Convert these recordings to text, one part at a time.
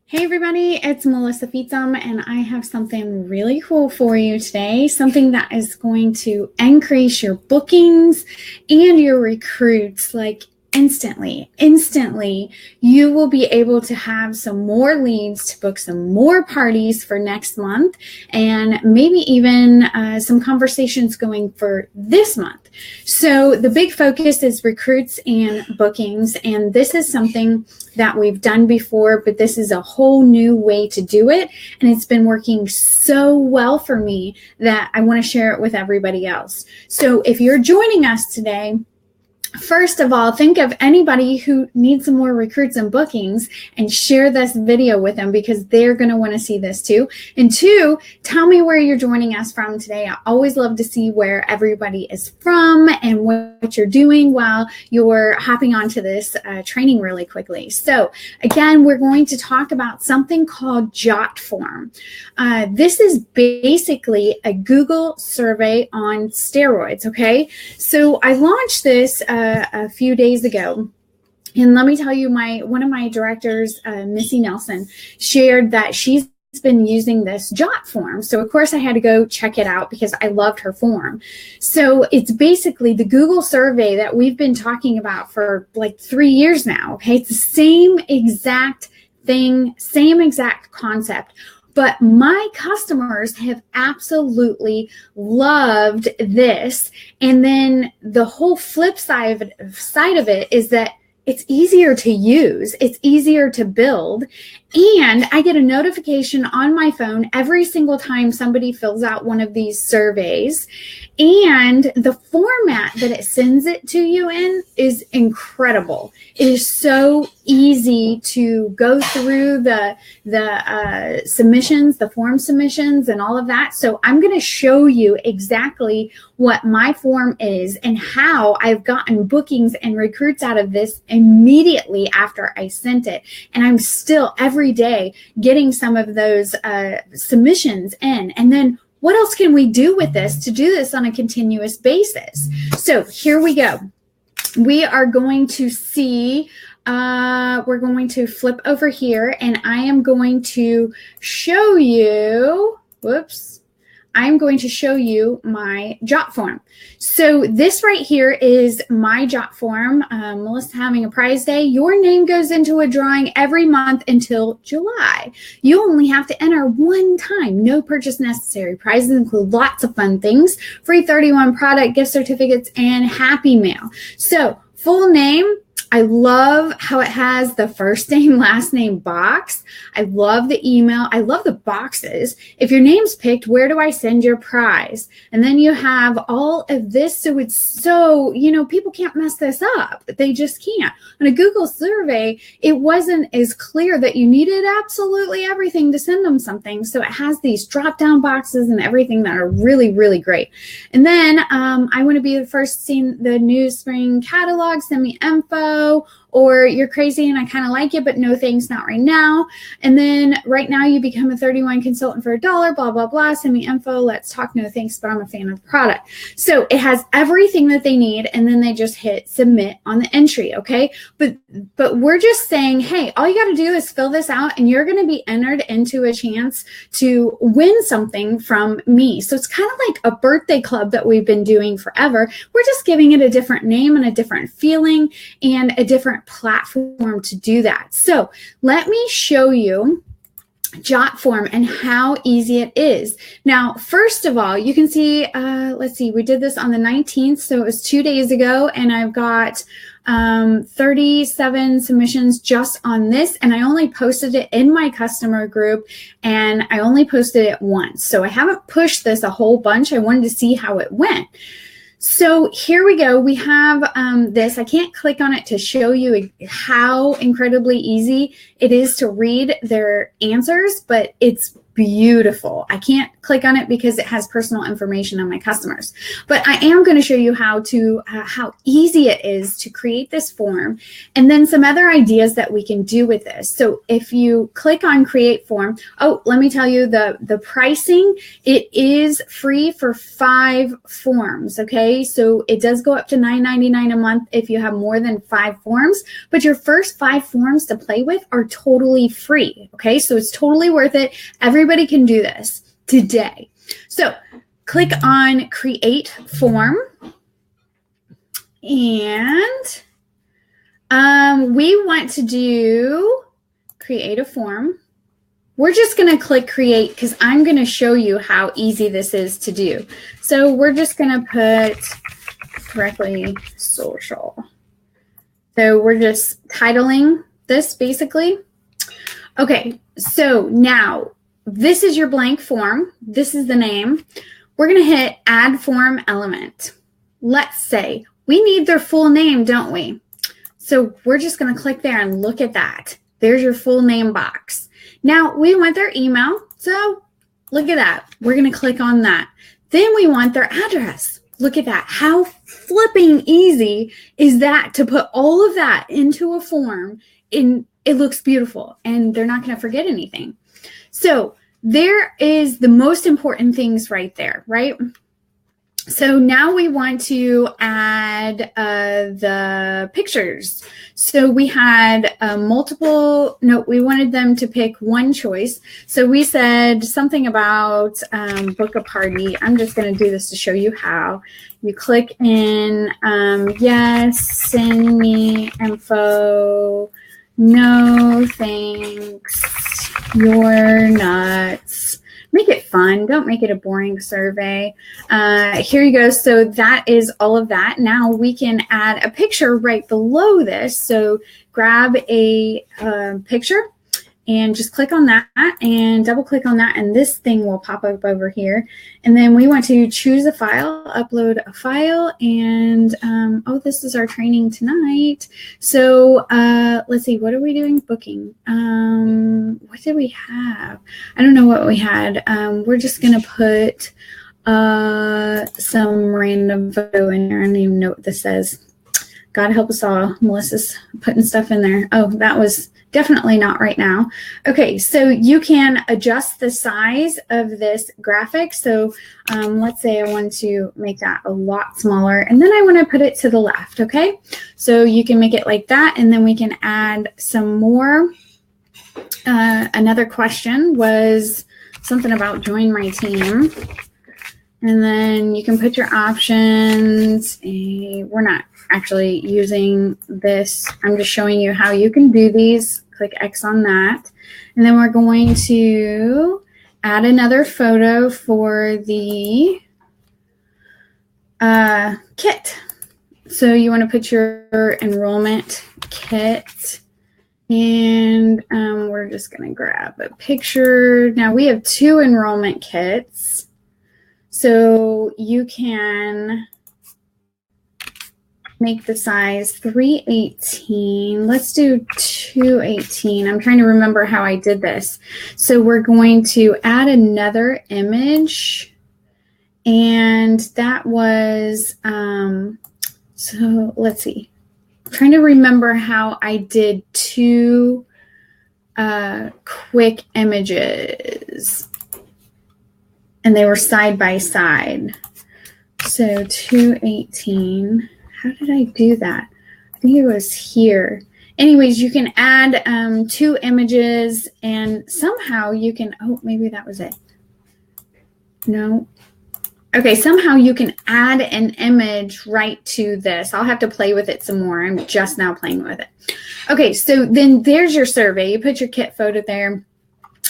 Hey everybody, it's Melissa Feetsum, and I have something really cool for you today, something that is going to increase your bookings and your recruits like instantly. You will be able to have some more leads to book some more parties for next month, and maybe even some conversations going for this month. So the big focus is recruits and bookings, and this is something that we've done before, but this is a whole new way to do it. And it's been working so well for me that I want to share it with everybody else. So if you're joining us today, first of all, think of anybody who needs some more recruits and bookings and share this video with them because they're going to want to see this too. And two, tell me where you're joining us from today. I always love to see where everybody is from and what you're doing while you're hopping onto this training really quickly. So again, we're going to talk about something called Jot Form. This is basically a Google survey on steroids, okay? So I launched this a few days ago. And let me tell you, one of my directors, Missy Nelson, shared that she's been using this Jot form. So of course I had to go check it out because I loved her form. So it's basically the Google survey that we've been talking about for like 3 years now. Okay. It's the same exact thing, same exact concept. But my customers have absolutely loved this. And then the whole flip side of it is that it's easier to use, it's easier to build, and I get a notification on my phone every single time somebody fills out one of these surveys. And the format that it sends it to you in is incredible. It is so easy to go through the submissions, the form submissions and all of that. So I'm going to show you exactly what my form is and how I've gotten bookings and recruits out of this immediately after I sent it. And I'm still every day getting some of those submissions in. And then what else can we do with this to do this on a continuous basis? So here we go. We are going to see, we're going to flip over here and I am going to show you, I'm going to show you my Jot form. So this right here is my Jot form. Melissa having a prize day. Your name goes into a drawing every month until July. You only have to enter one time. No purchase necessary. Prizes include lots of fun things. Free 31 product gift certificates and happy mail. So full name. I love how it has the first name, last name box. I love the email. I love the boxes. If your name's picked, where do I send your prize? And then you have all of this. So it's so, people can't mess this up. They just can't. On a Google survey, it wasn't as clear that you needed absolutely everything to send them something. So it has these drop-down boxes and everything that are really, really great. And then I want to be the first seeing the new spring catalog. Send me info. Or you're crazy and I kind of like it, but no thanks, not right now. And then right now you become a 31 consultant for $1, blah, blah, blah. Send me info. Let's talk. No thanks, but I'm a fan of the product. So it has everything that they need. And then they just hit submit on the entry. Okay. But we're just saying, hey, all you got to do is fill this out and you're going to be entered into a chance to win something from me. So it's kind of like a birthday club that we've been doing forever. We're just giving it a different name and a different feeling and a different platform to do that. So let me show you Jot Form and how easy it is. Now, first of all, you can see, let's see, we did this on the 19th, so it was 2 days ago, and I've got 37 submissions just on this, and I only posted it in my customer group, and I only posted it once. So I haven't pushed this a whole bunch. I wanted to see how it went. So here we go. We have this. I can't click on it to show you how incredibly easy it is to read their answers, but it's beautiful. I can't click on it because it has personal information on my customers, but I am going to show you how easy it is to create this form, and then some other ideas that we can do with this. So if you click on create form, oh, let me tell you the pricing, it is free for 5 forms. Okay. So it does go up to $9.99 a month if you have more than 5 forms, but your first 5 forms to play with are totally free. Okay. So it's totally worth it. Everybody can do this today. So click on create form, and we want to do create a form. We're just going to click create because I'm going to show you how easy this is to do. So we're just going to put directly social. So we're just titling this basically. Okay, so now this is your blank form. This is the name. We're going to hit add form element. Let's say we need their full name, don't we? So we're just going to click there and look at that. There's your full name box. Now we want their email. So look at that. We're going to click on that. Then we want their address. Look at that. How flipping easy is that to put all of that into a form? It looks beautiful and they're not going to forget anything. So there is the most important things right there, right? So now we want to add the pictures. So we had we wanted them to pick one choice. So we said something about book a party. I'm just going to do this to show you how. You click in, yes, send me info. No, thanks. You're nuts. Make it fun. Don't make it a boring survey. Here you go. So that is all of that. Now we can add a picture right below this. So grab a picture and just click on that and double click on that, and this thing will pop up over here. And then we want to choose a file, upload a file, and oh, this is our training tonight. So let's see, what are we doing? Booking. What did we have? I don't know what we had. We're just gonna put some random photo in there. I don't even know what this says. God help us all. Melissa's putting stuff in there. Oh, that was definitely not right now. Okay, so you can adjust the size of this graphic. So let's say I want to make that a lot smaller, and then I want to put it to the left, okay? So you can make it like that, and then we can add some more. Another question was something about join my team. And then you can put your options. We're not actually using this. I'm just showing you how you can do these. Click X on that. And then we're going to add another photo for the kit. So you want to put your enrollment kit. And we're just going to grab a picture. Now we have 2 enrollment kits. So you can make the size 318. Let's do 218. I'm trying to remember how I did this. So we're going to add another image. And that was, so let's see. I'm trying to remember how I did 2 quick images. And they were side by side. So 218. How did I do that? I think it was here. Anyways, you can add 2 images, and somehow you can, oh, maybe that was it. No. Okay, somehow you can add an image right to this. I'll have to play with it some more. I'm just now playing with it. Okay, so then there's your survey. You put your kit photo there.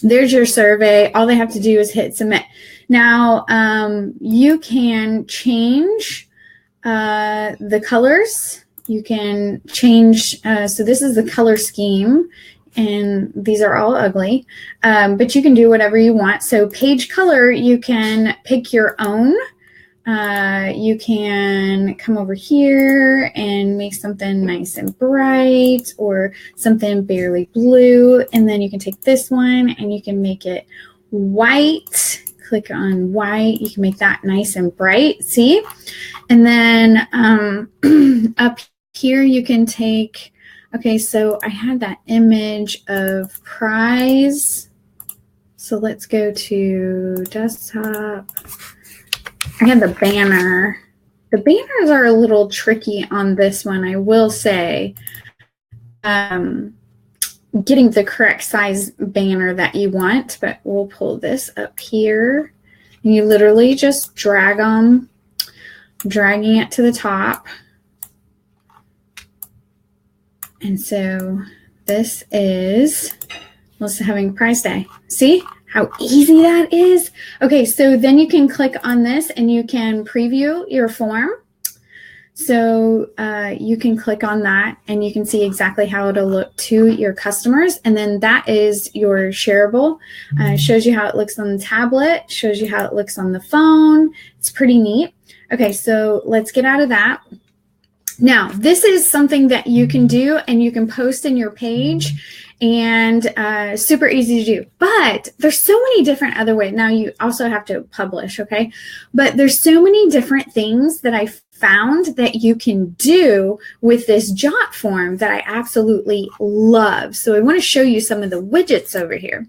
There's your survey. All they have to do is hit submit. Now, you can change the colors. You can change, so this is the color scheme, and these are all ugly, but you can do whatever you want. So page color, you can pick your own. You can come over here and make something nice and bright, or something barely blue, and then you can take this one and you can make it white. Click on white. You can make that nice and bright. See? And then up here you can take, okay, so I had that image of prize. So let's go to desktop. I have the banner. The banners are a little tricky on this one, I will say. Getting the correct size banner that you want, but we'll pull this up here. And you literally just drag them, dragging it to the top. And so this is Melissa having prize day. See how easy that is? Okay, so then you can click on this and you can preview your form. So you can click on that and you can see exactly how it'll look to your customers. And then that is your shareable. Shows you how it looks on the tablet, shows you how it looks on the phone. It's pretty neat. Okay, so let's get out of that. Now, this is something that you can do and you can post in your page, and super easy to do. But there's so many different other ways. Now, you also have to publish, okay? But there's so many different things that I found that you can do with this Jot form that I absolutely love. So I want to show you some of the widgets over here.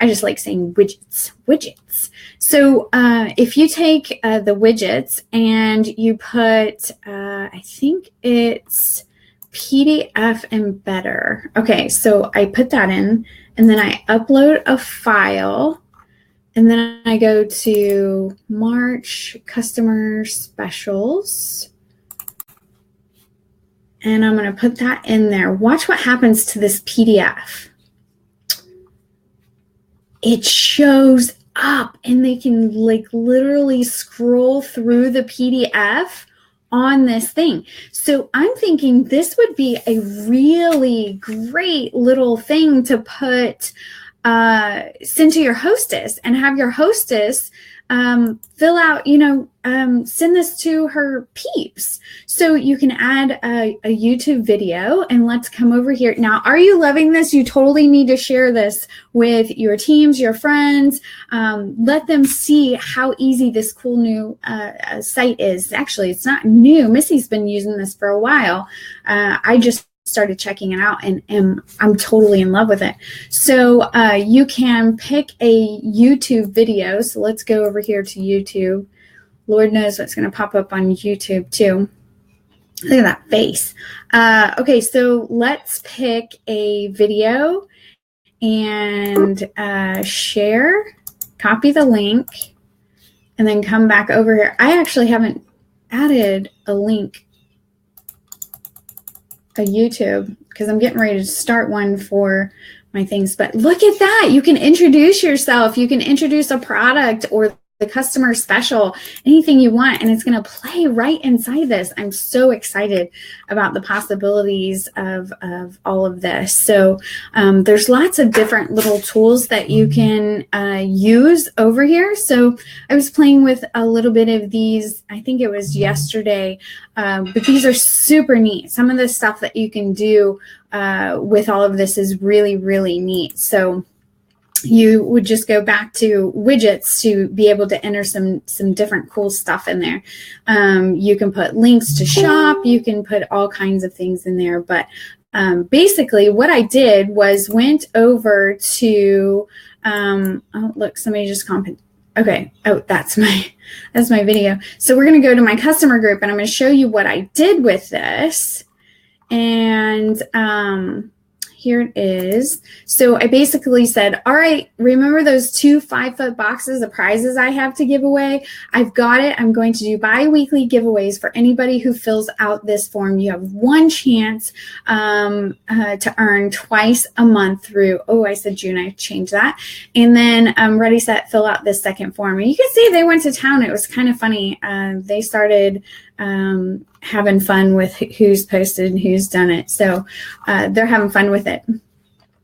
I just like saying widgets, widgets. So if you take the widgets and you put, I think it's PDF embedder. Okay, so I put that in and then I upload a file. And then I go to March customer specials. And I'm going to put that in there. Watch what happens to this PDF. It shows up and they can like literally scroll through the PDF on this thing. So I'm thinking this would be a really great little thing to put send to your hostess and have your hostess fill out, send this to her peeps. So you can add a YouTube video, and let's come over here. Now, are you loving this? You totally need to share this with your teams, your friends. Let them see how easy this cool new site is. Actually, it's not new. Missy's been using this for a while. I just started checking it out and I'm totally in love with it. So you can pick a YouTube video. So let's go over here to YouTube. Lord knows what's going to pop up on YouTube too. Look at that face. Okay, so let's pick a video and share, copy the link, and then come back over here. I actually haven't added a link a YouTube because I'm getting ready to start one for my things. But look at that. You can introduce yourself. You can introduce a product or the customer special, anything you want, and it's going to play right inside this. I'm so excited about the possibilities of all of this. So there's lots of different little tools that you can use over here. So I was playing with a little bit of these, I think it was yesterday, but these are super neat. Some of the stuff that you can do with all of this is really, really neat. So you would just go back to widgets to be able to enter some different cool stuff in there. You can put links to shop. You can put all kinds of things in there. But basically what I did was went over to, oh, look, somebody just commented. Okay. Oh, that's my video. So we're going to go to my customer group and I'm going to show you what I did with this. And, here it is. So I basically said, all right, remember those 2 5-foot boxes of prizes I have to give away? I've got it. I'm going to do bi-weekly giveaways for anybody who fills out this form. You have one chance to earn twice a month through, oh, I said June, I changed that. And then ready, set, fill out this second form. And you can see they went to town. It was kind of funny. They started having fun with who's posted and who's done it. So they're having fun with it.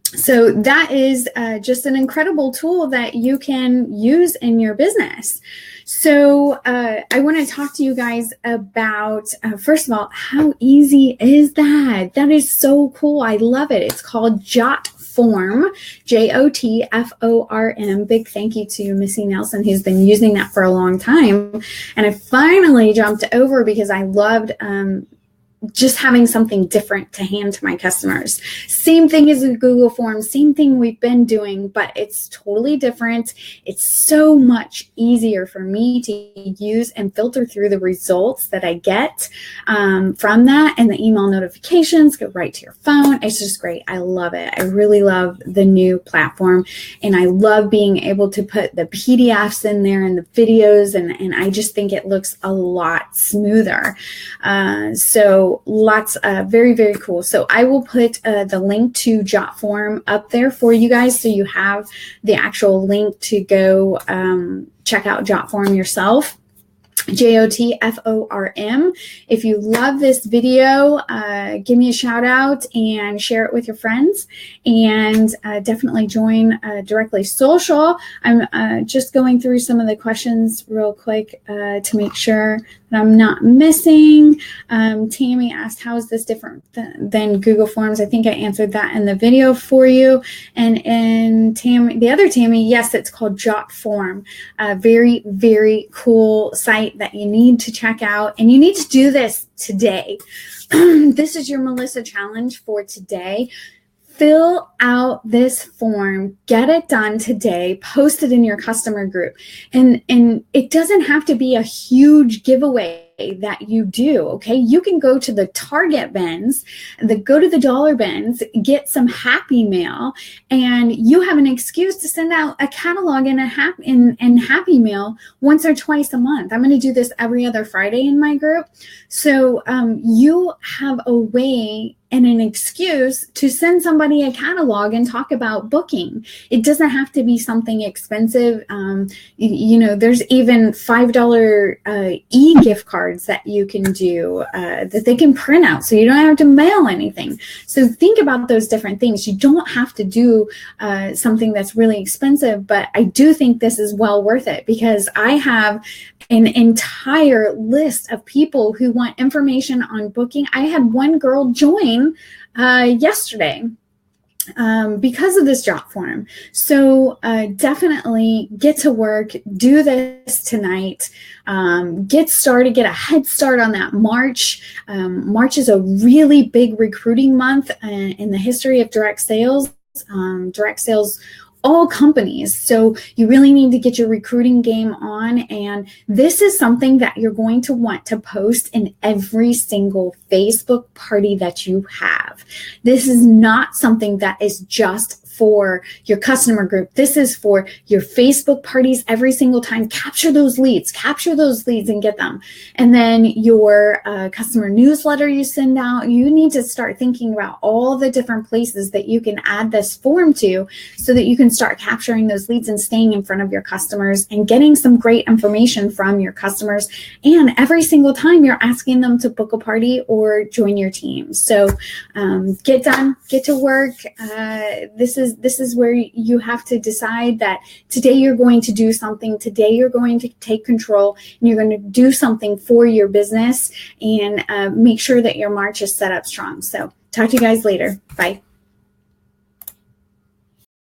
So that is just an incredible tool that you can use in your business. So I want to talk to you guys about, first of all, how easy is that? That is so cool. I love it. It's called Jot Form, JOTFORM. Big thank you to Missy Nelson, who's been using that for a long time. And I finally jumped over because I loved just having something different to hand to my customers. Same thing as a Google Forms, same thing we've been doing, but it's totally different. It's so much easier for me to use and filter through the results that I get from that, and the email notifications go right to your phone. It's just great. I love it. I really love the new platform, and I love being able to put the PDFs in there and the videos, and I just think it looks a lot smoother. So lots of very, very cool. So I will put the link to Jot Form up there for you guys, so you have the actual link to go check out Jot Form yourself. JOTFORM. If you love this video, give me a shout out and share it with your friends, and definitely join Directly Social. I'm just going through some of the questions real quick to make sure that I'm not missing. Tammy asked, how is this different than Google Forms? I think I answered that in the video for you. And Tammy, the other Tammy, yes, it's called Jot Form. Very, very cool site that you need to check out, and you need to do this today. This is your Melissa challenge for today. Fill out this form, get it done today, post it in your customer group. And it doesn't have to be a huge giveaway that you do, okay? You can go to the Target bins, go to the dollar bins, get some Happy Mail, and you have an excuse to send out a catalog and Happy Mail once or twice a month. I'm going to do this every other Friday in my group. So you have a way and an excuse to send somebody a catalog and talk about booking. It doesn't have to be something expensive. You know, there's even $5 e-gift cards that you can do that they can print out, so you don't have to mail anything. So think about those different things. You don't have to do something that's really expensive, but I do think this is well worth it, because I have an entire list of people who want information on booking. I had one girl join yesterday because of this Jot Form. So definitely get to work, do this tonight, get started, get a head start on that March. March is a really big recruiting month in the history of direct sales. All companies. So you really need to get your recruiting game on. And this is something that you're going to want to post in every single Facebook party that you have. This is not something that is just for your customer group. This is for your Facebook parties every single time. Capture those leads and get them. And then your customer newsletter you send out, you need to start thinking about all the different places that you can add this form to, so that you can start capturing those leads and staying in front of your customers and getting some great information from your customers. And every single time you're asking them to book a party or join your team. So get done, get to work. This is where you have to decide that today you're going to do something. Today you're going to take control, and you're going to do something for your business, and make sure that your March is set up strong. So talk to you guys later. Bye.